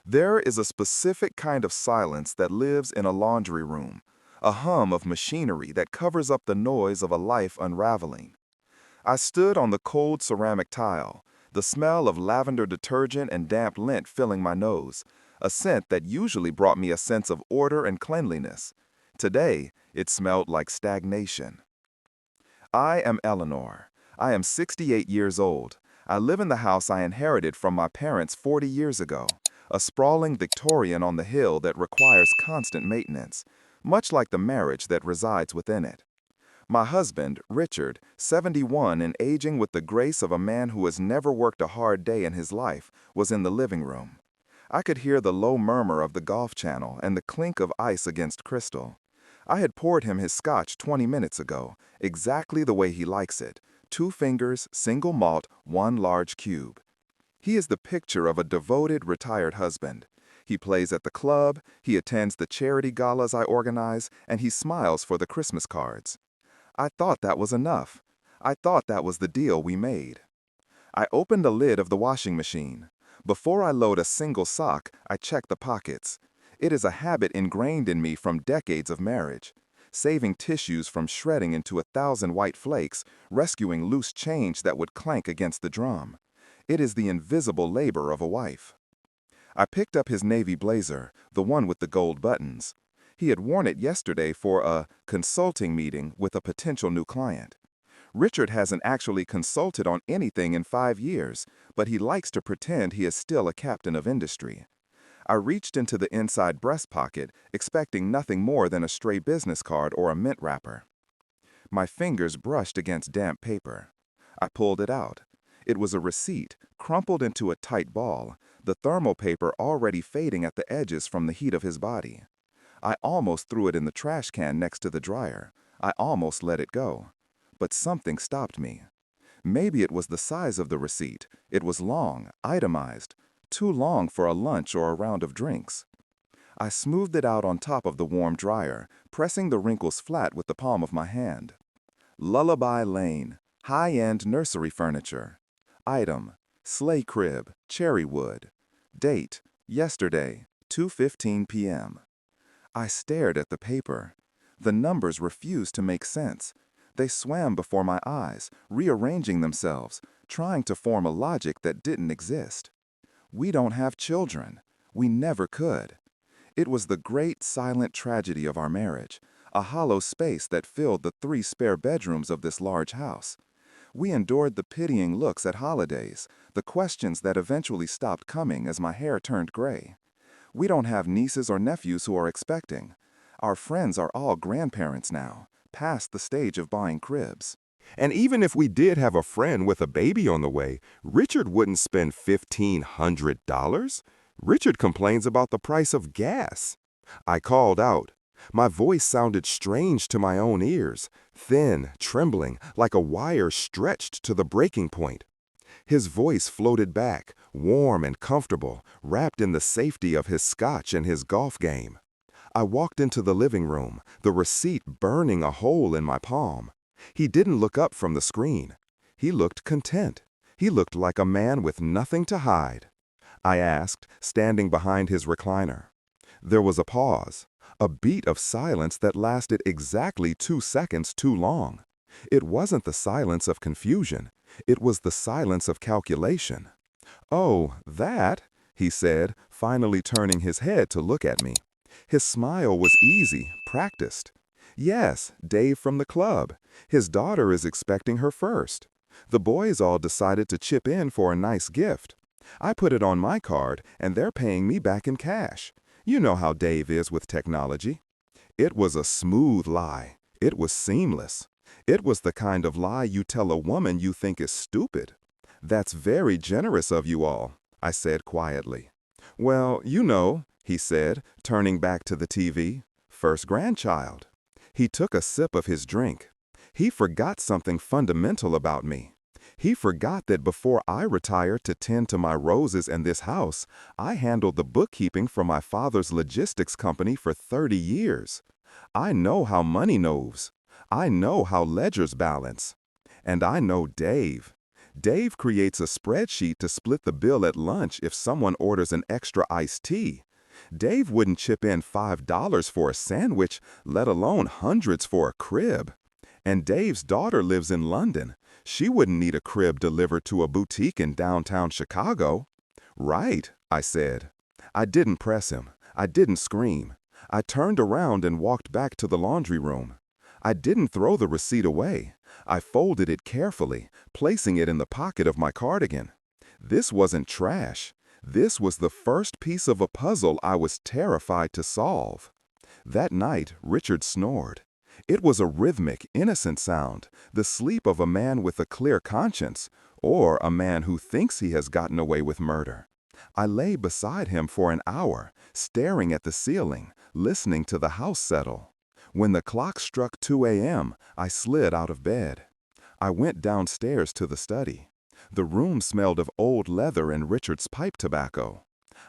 There is a specific kind of silence that lives in a laundry room, a hum of machinery that covers up the noise of a life unraveling. I stood on the cold ceramic tile, the smell of lavender detergent and damp lint filling my nose, a scent that usually brought me a sense of order and cleanliness. Today, it smelled like stagnation. I am Eleanor. I am 68 years old. I live in the house I inherited from my parents 40 years ago, a sprawling Victorian on the hill that requires constant maintenance, much like the marriage that resides within it. My husband, Richard, 71 and aging with the grace of a man who has never worked a hard day in his life, was in the living room. I could hear the low murmur of the golf channel and the clink of ice against crystal. I had poured him his scotch 20 minutes ago, exactly the way he likes it. 2 fingers, single malt, 1 large cube. He is the picture of a devoted, retired husband. He plays at the club, he attends the charity galas I organize, and he smiles for the Christmas cards. I thought that was enough. I thought that was the deal we made. I opened the lid of the washing machine. Before I load a single sock, I check the pockets. It is a habit ingrained in me from decades of marriage. Saving tissues from shredding into 1,000 white flakes, rescuing loose change that would clank against the drum. It is the invisible labor of a wife. I picked up his navy blazer, the one with the gold buttons. He had worn it yesterday for a consulting meeting with a potential new client. Richard hasn't actually consulted on anything in 5 years, but he likes to pretend he is still a captain of industry. I reached into the inside breast pocket, expecting nothing more than a stray business card or a mint wrapper. My fingers brushed against damp paper. I pulled it out. It was a receipt, crumpled into a tight ball, the thermal paper already fading at the edges from the heat of his body. I almost threw it in the trash can next to the dryer. I almost let it go. But something stopped me. Maybe it was the size of the receipt. It was long, itemized, too long for a lunch or a round of drinks. I smoothed it out on top of the warm dryer, pressing the wrinkles flat with the palm of my hand. Lullaby Lane, high-end nursery furniture. Item, sleigh crib, cherry wood. Date, yesterday, 2:15 p.m. I stared at the paper. The numbers refused to make sense. They swam before my eyes, rearranging themselves, trying to form a logic that didn't exist. We don't have children. We never could. It was the great silent tragedy of our marriage, a hollow space that filled the 3 spare bedrooms of this large house. We endured the pitying looks at holidays, the questions that eventually stopped coming as my hair turned gray. We don't have nieces or nephews who are expecting. Our friends are all grandparents now, past the stage of buying cribs. And even if we did have a friend with a baby on the way, Richard wouldn't spend $1,500. Richard complains about the price of gas. I called out. My voice sounded strange to my own ears, thin, trembling, like a wire stretched to the breaking point. His voice floated back, warm and comfortable, wrapped in the safety of his scotch and his golf game. I walked into the living room, the receipt burning a hole in my palm. He didn't look up from the screen. He looked content. He looked like a man with nothing to hide. I asked, standing behind his recliner. There was a pause, a beat of silence that lasted exactly 2 seconds too long. It wasn't the silence of confusion. It was the silence of calculation. "Oh, that," he said, finally turning his head to look at me. His smile was easy, practiced. "Yes, Dave from the club. His daughter is expecting her first. The boys all decided to chip in for a nice gift. I put it on my card, and they're paying me back in cash. You know how Dave is with technology." It was a smooth lie. It was seamless. It was the kind of lie you tell a woman you think is stupid. "That's very generous of you all," I said quietly. "Well, you know," he said, turning back to the TV. "First grandchild." He took a sip of his drink. He forgot something fundamental about me. He forgot that before I retired to tend to my roses and this house, I handled the bookkeeping for my father's logistics company for 30 years. I know how money knows. I know how ledgers balance. And I know Dave. Dave creates a spreadsheet to split the bill at lunch if someone orders an extra iced tea. Dave wouldn't chip in $5 for a sandwich, let alone hundreds for a crib. And Dave's daughter lives in London. She wouldn't need a crib delivered to a boutique in downtown Chicago. Right, I said. I didn't press him. I didn't scream. I turned around and walked back to the laundry room. I didn't throw the receipt away. I folded it carefully, placing it in the pocket of my cardigan. This wasn't trash. This was the first piece of a puzzle I was terrified to solve. That night, Richard snored. It was a rhythmic, innocent sound, the sleep of a man with a clear conscience, or a man who thinks he has gotten away with murder. I lay beside him for an hour, staring at the ceiling, listening to the house settle. When the clock struck 2 a.m., I slid out of bed. I went downstairs to the study. The room smelled of old leather and Richard's pipe tobacco.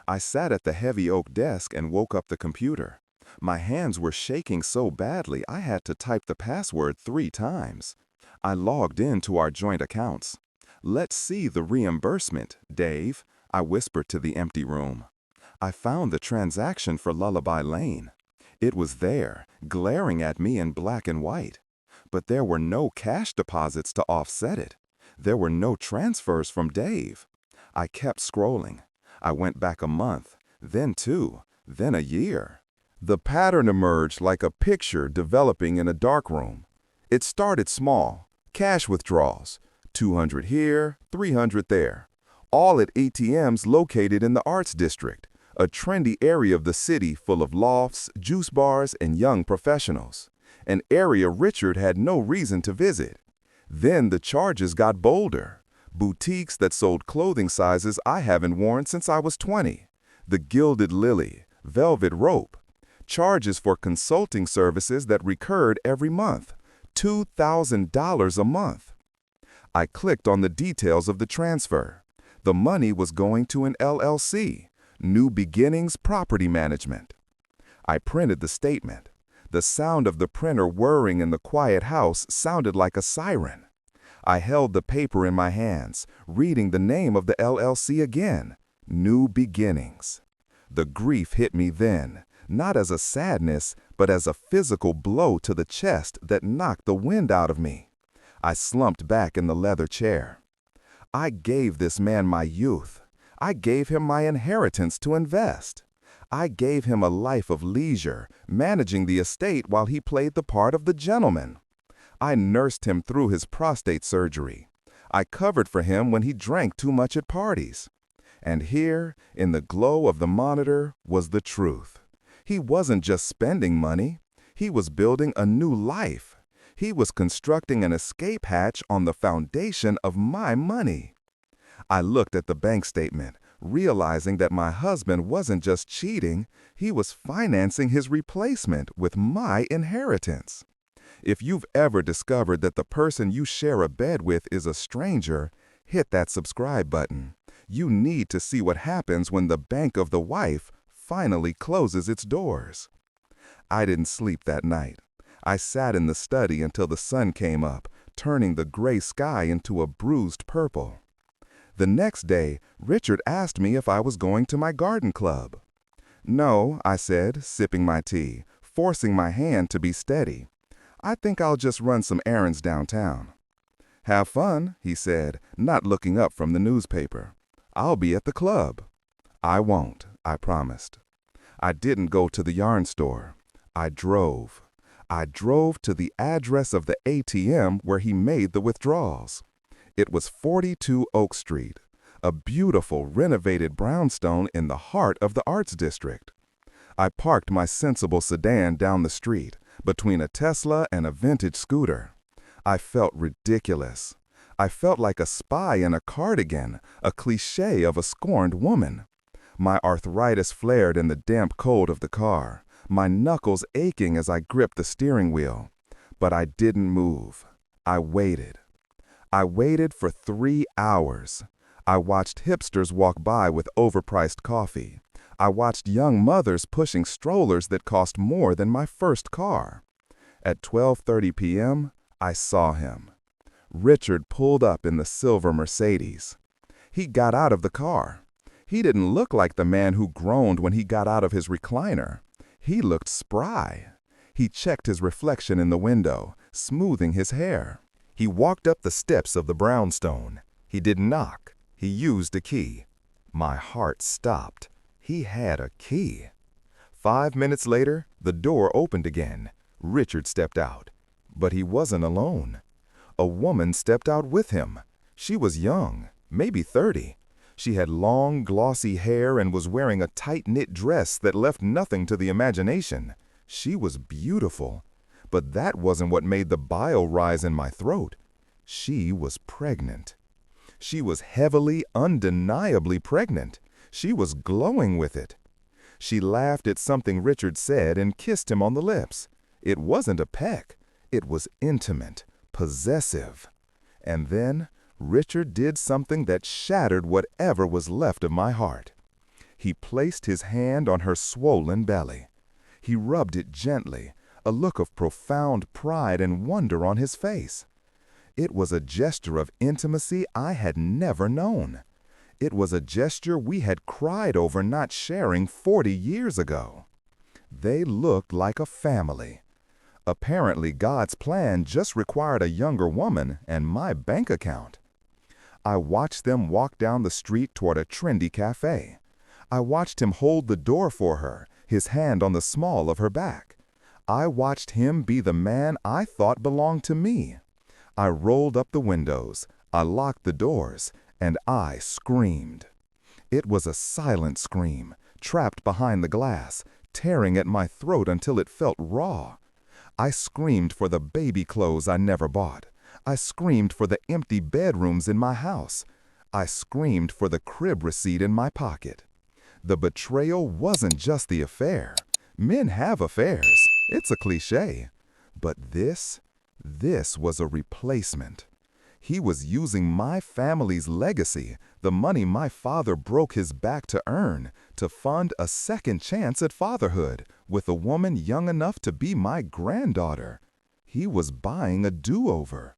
I sat at the heavy oak desk and woke up the computer. My hands were shaking so badly I had to type the password 3 times. I logged into our joint accounts. "Let's see the reimbursement, Dave," I whispered to the empty room. I found the transaction for Lullaby Lane. It was there, glaring at me in black and white. But there were no cash deposits to offset it. There were no transfers from Dave. I kept scrolling. I went back a month, then 2, then a year. The pattern emerged like a picture developing in a darkroom. It started small, cash withdrawals, 200 here, 300 there, all at ATMs located in the Arts District, a trendy area of the city full of lofts, juice bars, and young professionals, an area Richard had no reason to visit. Then the charges got bolder. Boutiques that sold clothing sizes I haven't worn since I was 20, the Gilded Lily, Velvet Rope, charges for consulting services that recurred every month, $2,000 a month. I clicked on the details of the transfer. The money was going to an LLC, New Beginnings Property Management. I printed the statement. The sound of the printer whirring in the quiet house sounded like a siren. I held the paper in my hands, reading the name of the LLC again, New Beginnings. The grief hit me then, not as a sadness, but as a physical blow to the chest that knocked the wind out of me. I slumped back in the leather chair. I gave this man my youth. I gave him my inheritance to invest. I gave him a life of leisure, managing the estate while he played the part of the gentleman. I nursed him through his prostate surgery. I covered for him when he drank too much at parties. And here, in the glow of the monitor, was the truth. He wasn't just spending money. He was building a new life. He was constructing an escape hatch on the foundation of my money. I looked at the bank statement, realizing that my husband wasn't just cheating, he was financing his replacement with my inheritance. If you've ever discovered that the person you share a bed with is a stranger, hit that subscribe button. You need to see what happens when the bank of the wife finally closes its doors. I didn't sleep that night. I sat in the study until the sun came up, turning the gray sky into a bruised purple. The next day, Richard asked me if I was going to my garden club. "No," I said, sipping my tea, forcing my hand to be steady. "I think I'll just run some errands downtown." "Have fun," he said, not looking up from the newspaper. "I'll be at the club." "I won't," I promised. I didn't go to the yarn store. I drove. I drove to the address of the ATM where he made the withdrawals. It was 42 Oak Street, a beautiful renovated brownstone in the heart of the Arts District. I parked my sensible sedan down the street, between a Tesla and a vintage scooter. I felt ridiculous. I felt like a spy in a cardigan, a cliché of a scorned woman. My arthritis flared in the damp cold of the car, my knuckles aching as I gripped the steering wheel. But I didn't move. I waited. I waited for 3 hours. I watched hipsters walk by with overpriced coffee. I watched young mothers pushing strollers that cost more than my first car. At 12:30 p.m., I saw him. Richard pulled up in the silver Mercedes. He got out of the car. He didn't look like the man who groaned when he got out of his recliner. He looked spry. He checked his reflection in the window, smoothing his hair. He walked up the steps of the brownstone. He didn't knock. He used a key. My heart stopped. He had a key. 5 minutes later, the door opened again. Richard stepped out. But he wasn't alone. A woman stepped out with him. She was young, maybe 30. She had long, glossy hair and was wearing a tight-knit dress that left nothing to the imagination. She was beautiful. But that wasn't what made the bile rise in my throat. She was pregnant. She was heavily, undeniably pregnant. She was glowing with it. She laughed at something Richard said and kissed him on the lips. It wasn't a peck. It was intimate, possessive. And then Richard did something that shattered whatever was left of my heart. He placed his hand on her swollen belly. He rubbed it gently, a look of profound pride and wonder on his face. It was a gesture of intimacy I had never known. It was a gesture we had cried over not sharing 40 years ago. They looked like a family. Apparently, God's plan just required a younger woman and my bank account. I watched them walk down the street toward a trendy cafe. I watched him hold the door for her, his hand on the small of her back. I watched him be the man I thought belonged to me. I rolled up the windows, I locked the doors, and I screamed. It was a silent scream, trapped behind the glass, tearing at my throat until it felt raw. I screamed for the baby clothes I never bought. I screamed for the empty bedrooms in my house. I screamed for the crib receipt in my pocket. The betrayal wasn't just the affair. Men have affairs. It's a cliché. But this was a replacement. He was using my family's legacy, the money my father broke his back to earn, to fund a second chance at fatherhood with a woman young enough to be my granddaughter. He was buying a do-over.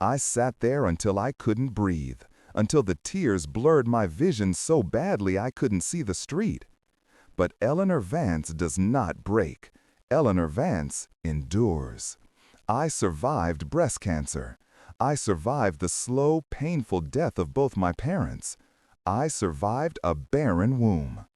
I sat there until I couldn't breathe, until the tears blurred my vision so badly I couldn't see the street. But Eleanor Vance does not break. Eleanor Vance endures. I survived breast cancer. I survived the slow, painful death of both my parents. I survived a barren womb.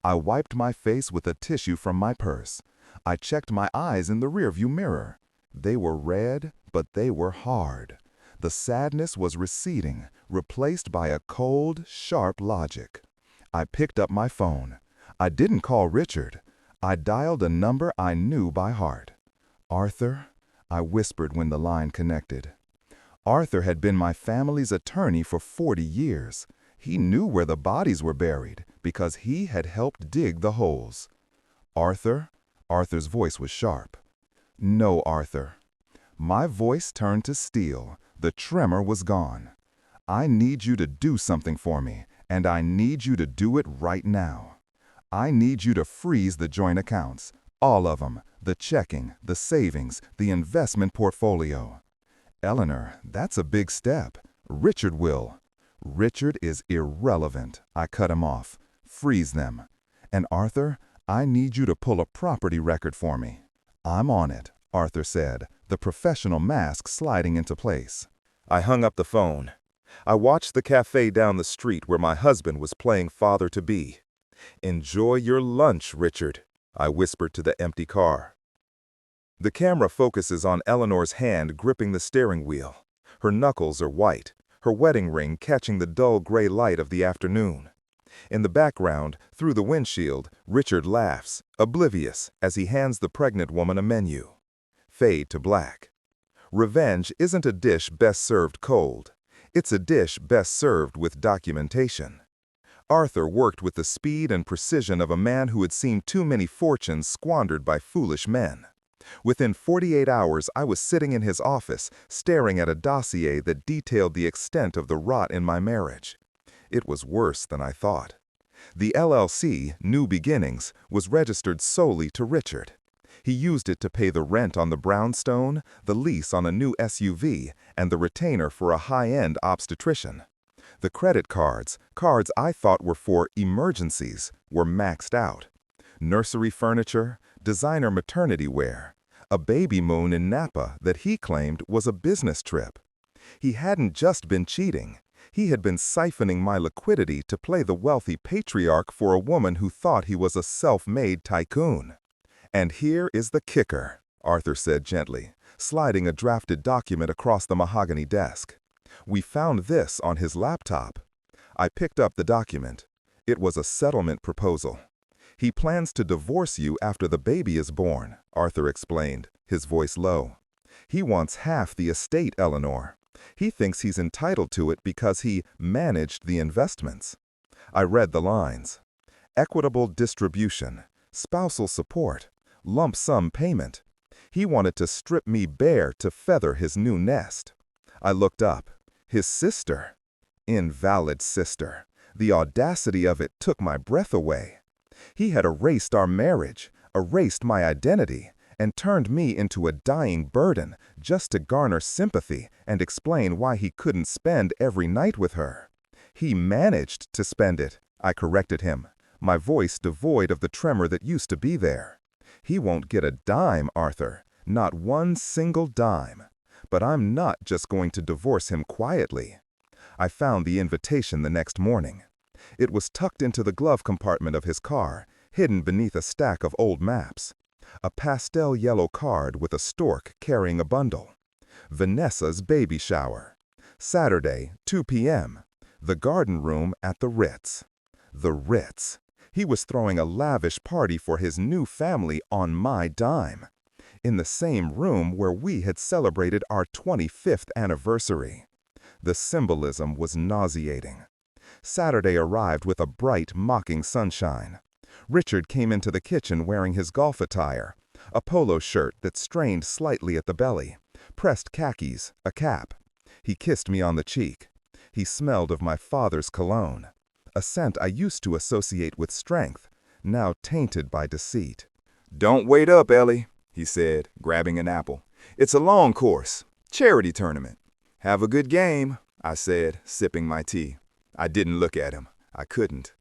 I wiped my face with a tissue from my purse. I checked my eyes in the rearview mirror. They were red, but they were hard. The sadness was receding, replaced by a cold, sharp logic. I picked up my phone. I didn't call Richard. I dialed a number I knew by heart. "Arthur," I whispered when the line connected. Arthur had been my family's attorney for 40 years. He knew where the bodies were buried because he had helped dig the holes. "Arthur?" Arthur's voice was sharp. "No, Arthur." My voice turned to steel. The tremor was gone. "I need you to do something for me, and I need you to do it right now. I need you to freeze the joint accounts, all of them, the checking, the savings, the investment portfolio." "Eleanor, that's a big step. Richard will." "Richard is irrelevant." I cut him off. "Freeze them. And Arthur, I need you to pull a property record for me." "I'm on it," Arthur said, the professional mask sliding into place. I hung up the phone. I watched the cafe down the street where my husband was playing father-to-be. "Enjoy your lunch, Richard," I whispered to the empty car. The camera focuses on Eleanor's hand gripping the steering wheel. Her knuckles are white, her wedding ring catching the dull gray light of the afternoon. In the background, through the windshield, Richard laughs, oblivious, as he hands the pregnant woman a menu. Fade to black. Revenge isn't a dish best served cold. It's a dish best served with documentation. Arthur worked with the speed and precision of a man who had seen too many fortunes squandered by foolish men. Within 48 hours, I was sitting in his office, staring at a dossier that detailed the extent of the rot in my marriage. It was worse than I thought. The LLC, New Beginnings, was registered solely to Richard. He used it to pay the rent on the brownstone, the lease on a new SUV, and the retainer for a high-end obstetrician. The credit cards I thought were for emergencies, were maxed out. Nursery furniture, designer maternity wear, a baby moon in Napa that he claimed was a business trip. He hadn't just been cheating. He had been siphoning my liquidity to play the wealthy patriarch for a woman who thought he was a self-made tycoon. "And here is the kicker," Arthur said gently, sliding a drafted document across the mahogany desk. "We found this on his laptop." I picked up the document. It was a settlement proposal. "He plans to divorce you after the baby is born," Arthur explained, his voice low. "He wants half the estate, Eleanor. He thinks he's entitled to it because he managed the investments." I read the lines. Equitable distribution, spousal support, lump sum payment. He wanted to strip me bare to feather his new nest. I looked up. His sister. Invalid sister. The audacity of it took my breath away. He had erased our marriage, erased my identity, and turned me into a dying burden just to garner sympathy and explain why he couldn't spend every night with her. "He managed to spend it," I corrected him, my voice devoid of the tremor that used to be there. "He won't get a dime, Arthur, not one single dime. But I'm not just going to divorce him quietly." I found the invitation the next morning. It was tucked into the glove compartment of his car, hidden beneath a stack of old maps. A pastel yellow card with a stork carrying a bundle. Vanessa's baby shower. Saturday, 2 p.m. The garden room at the Ritz. The Ritz. He was throwing a lavish party for his new family on my dime. In the same room where we had celebrated our 25th anniversary. The symbolism was nauseating. Saturday arrived with a bright, mocking sunshine. Richard came into the kitchen wearing his golf attire, a polo shirt that strained slightly at the belly, pressed khakis, a cap. He kissed me on the cheek. He smelled of my father's cologne, a scent I used to associate with strength, now tainted by deceit. "Don't wait up, Ellie," he said, grabbing an apple. "It's a long course. Charity tournament." "Have a good game," I said, sipping my tea. I didn't look at him. I couldn't.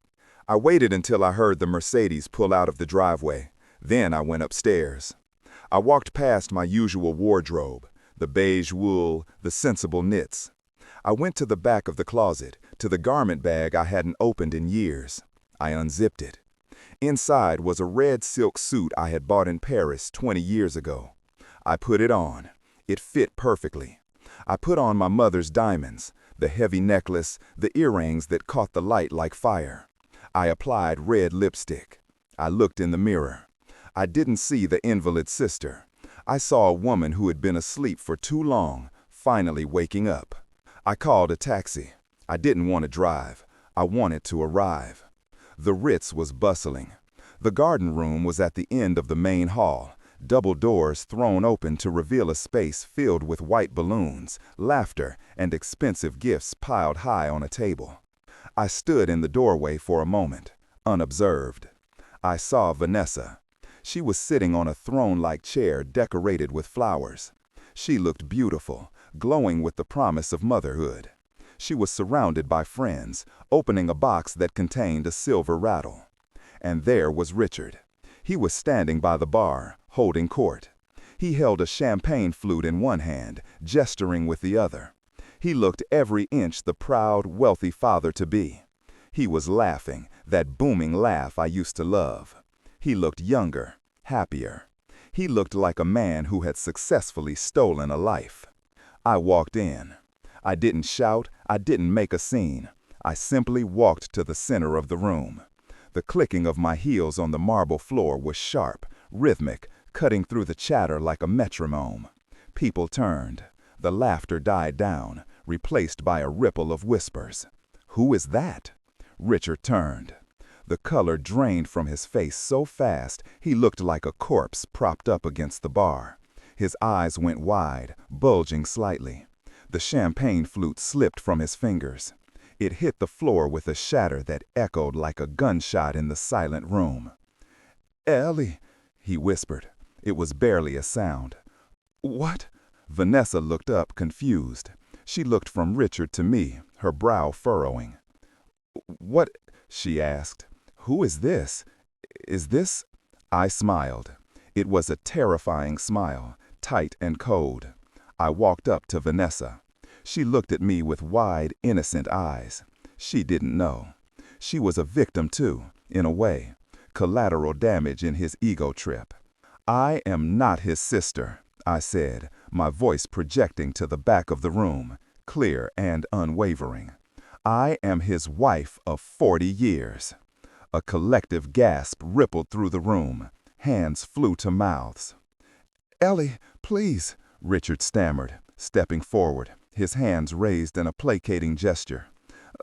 I waited until I heard the Mercedes pull out of the driveway. Then I went upstairs. I walked past my usual wardrobe, the beige wool, the sensible knits. I went to the back of the closet, to the garment bag I hadn't opened in years. I unzipped it. Inside was a red silk suit I had bought in Paris 20 years ago. I put it on. It fit perfectly. I put on my mother's diamonds, the heavy necklace, the earrings that caught the light like fire. I applied red lipstick. I looked in the mirror. I didn't see the invalid sister. I saw a woman who had been asleep for too long, finally waking up. I called a taxi. I didn't want to drive. I wanted to arrive. The Ritz was bustling. The garden room was at the end of the main hall, double doors thrown open to reveal a space filled with white balloons, laughter, and expensive gifts piled high on a table. I stood in the doorway for a moment, unobserved. I saw Vanessa. She was sitting on a throne-like chair decorated with flowers. She looked beautiful, glowing with the promise of motherhood. She was surrounded by friends, opening a box that contained a silver rattle. And there was Richard. He was standing by the bar, holding court. He held a champagne flute in one hand, gesturing with the other. He looked every inch the proud, wealthy father-to-be. He was laughing, that booming laugh I used to love. He looked younger, happier. He looked like a man who had successfully stolen a life. I walked in. I didn't shout, I didn't make a scene. I simply walked to the center of the room. The clicking of my heels on the marble floor was sharp, rhythmic, cutting through the chatter like a metronome. People turned. The laughter died down, replaced by a ripple of whispers. "Who is that?" Richard turned. The color drained from his face so fast he looked like a corpse propped up against the bar. His eyes went wide, bulging slightly. The champagne flute slipped from his fingers. It hit the floor with a shatter that echoed like a gunshot in the silent room. "Ellie," he whispered. It was barely a sound. "What?" Vanessa looked up, confused. She looked from Richard to me, her brow furrowing. "What?" she asked. "Who is this? Is this—" I smiled. It was a terrifying smile, tight and cold. I walked up to Vanessa. She looked at me with wide, innocent eyes. She didn't know. She was a victim too, in a way. Collateral damage in his ego trip. "I am not his sister," I said, my voice projecting to the back of the room, clear and unwavering. "I am his wife of 40 years. A collective gasp rippled through the room. Hands flew to mouths. "Ellie, please," Richard stammered, stepping forward, his hands raised in a placating gesture.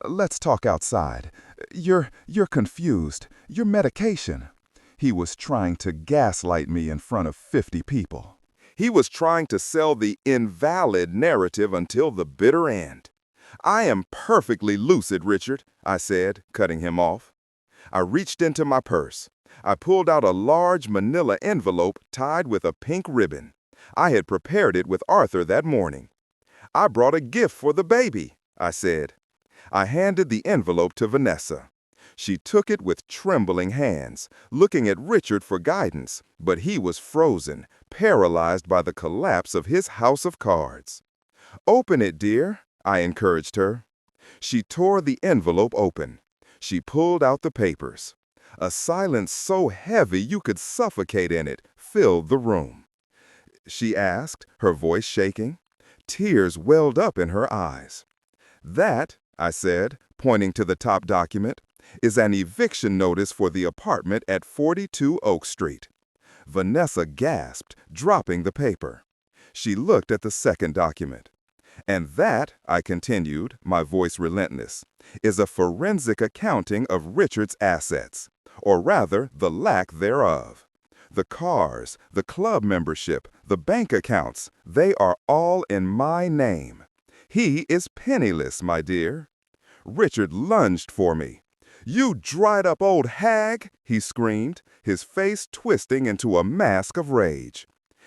"Let's talk outside. You're confused. Your medication." He was trying to gaslight me in front of 50 people. He was trying to sell the invalid narrative until the bitter end. "I am perfectly lucid, Richard," I said, cutting him off. I reached into my purse. I pulled out a large manila envelope tied with a pink ribbon. I had prepared it with Arthur that morning. "I brought a gift for the baby," I said. I handed the envelope to Vanessa. She took it with trembling hands, looking at Richard for guidance, but he was frozen, paralyzed by the collapse of his house of cards. "Open it, dear," I encouraged her. She tore the envelope open. She pulled out the papers. A silence so heavy you could suffocate in it filled the room. She asked, her voice shaking. Tears welled up in her eyes. "That," I said, pointing to the top document, "is an eviction notice for the apartment at 42 Oak Street." Vanessa gasped, dropping the paper. She looked at the second document. "And that," I continued, my voice relentless, "is a forensic accounting of Richard's assets, or rather, the lack thereof. The cars, the club membership, the bank accounts, they are all in my name. He is penniless, my dear." Richard lunged for me. "You dried-up old hag!" he screamed, his face twisting into a mask of rage.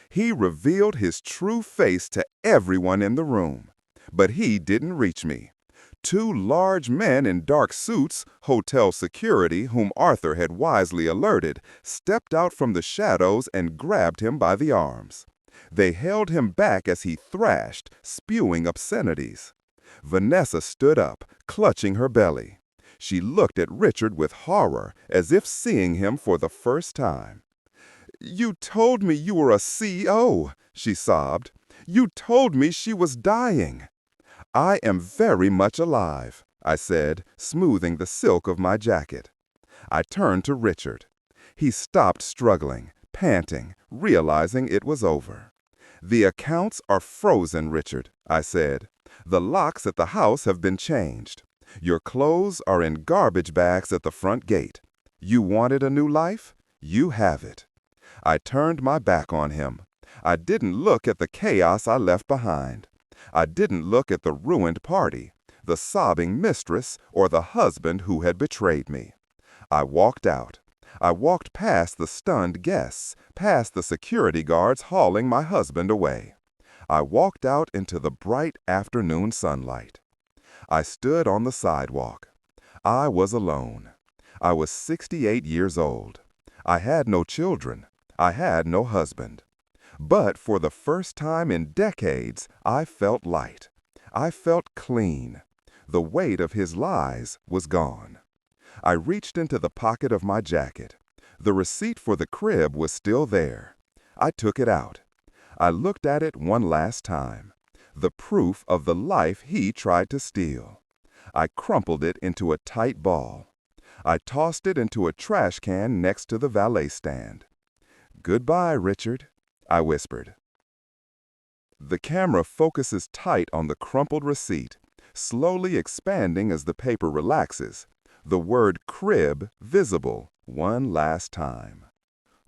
He revealed his true face to everyone in the room. But he didn't reach me. Two large men in dark suits, hotel security whom Arthur had wisely alerted, stepped out from the shadows and grabbed him by the arms. They held him back as he thrashed, spewing obscenities. Vanessa stood up, clutching her belly. She looked at Richard with horror, as if seeing him for the first time. "You told me you were a CO," she sobbed. "You told me she was dying." "I am very much alive," I said, smoothing the silk of my jacket. I turned to Richard. He stopped struggling, panting, realizing it was over. "The accounts are frozen, Richard," I said. "The locks at the house have been changed. Your clothes are in garbage bags at the front gate. You wanted a new life? You have it." I turned my back on him. I didn't look at the chaos I left behind. I didn't look at the ruined party, the sobbing mistress, or the husband who had betrayed me. I walked out. I walked past the stunned guests, past the security guards hauling my husband away. I walked out into the bright afternoon sunlight. I stood on the sidewalk. I was alone. I was 68 years old. I had no children. I had no husband. But for the first time in decades, I felt light. I felt clean. The weight of his lies was gone. I reached into the pocket of my jacket. The receipt for the crib was still there. I took it out. I looked at it one last time. The proof of the life he tried to steal. I crumpled it into a tight ball. I tossed it into a trash can next to the valet stand. "Goodbye, Richard," I whispered. The camera focuses tight on the crumpled receipt, slowly expanding as the paper relaxes, the word crib visible one last time.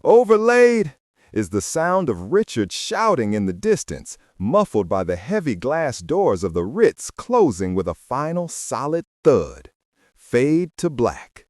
"Overlaid!" is the sound of Richard shouting in the distance, muffled by the heavy glass doors of the Ritz closing with a final solid thud. Fade to black.